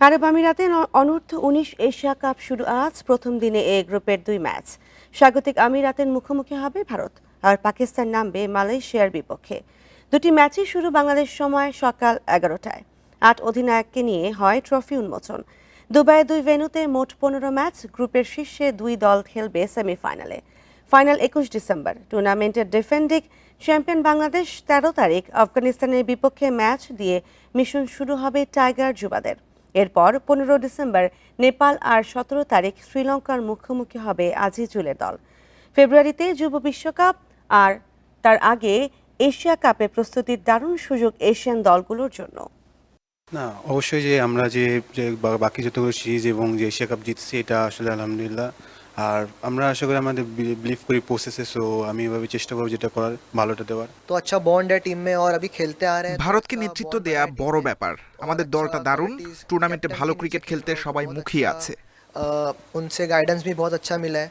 আরব আমিরাতে অনূর্ধ্ব-19 Asia cup শুরু আজ। প্রথম দিনে এ গ্রুপের 2 ম্যাচ। স্বাগতিক আমিরাতের মুখোমুখি হবে ভারত, আর পাকিস্তান নামবে মালয়েশিয়ার বিপক্ষে। দুটি ম্যাচই শুরু বাংলাদেশ সময় সকাল 11টায়। 8 অধিনায়ককে নিয়ে হয় ট্রফি উন্মোচন। দুবাইয়ে 2 ভেন্যুতে মোট 15 ম্যাচ। গ্রুপের শীর্ষে 2 দল খেলবে সেমিফাইনালে। Final 21 December. টুর্নামেন্টের ডিফেন্ডিং চ্যাম্পিয়ন বাংলাদেশ 13 তারিখ আফগানিস্তানের বিপক্ষে ম্যাচ দিয়ে মিশন শুরু হবে টাইগার যুবাদের। এরপর 15 ডিসেম্বর নেপাল, আর 17 তারিখ শ্রীলঙ্কার মুখোমুখি হবে আজিজুলের দল। ফেব্রুয়ারিতে যুব বিশ্বকাপ, আর তার আগে এশিয়া কাপে প্রস্তুতির দারুণ সুযোগ এশিয়ান দলগুলোর জন্য। না, অবশ্যই যে আমরা যে যে বাকি যতগুলো সিরিজ এবং যে এশিয়া কাপ জিতছি এটা আসলে আলহামদুলিল্লাহ। আর আমরা আশা করি আমাদের বিলিভ করি প্রসেসে, সো আমি এভাবে চেষ্টা করবো যেটা করার ভালোটা দেওয়ার। तो अच्छा बॉन्ड है टीम में और अभी खेलते आ रहे हैं। ভারতকে নেতৃত্ব দেয়া বড় ব্যাপার। আমাদের দলটা দারুণ, টুর্নামেন্টে ভালো ক্রিকেট খেলতে সবাই মুখিয়ে আছে। उनसे गाइडेंस भी बहुत अच्छा मिला है।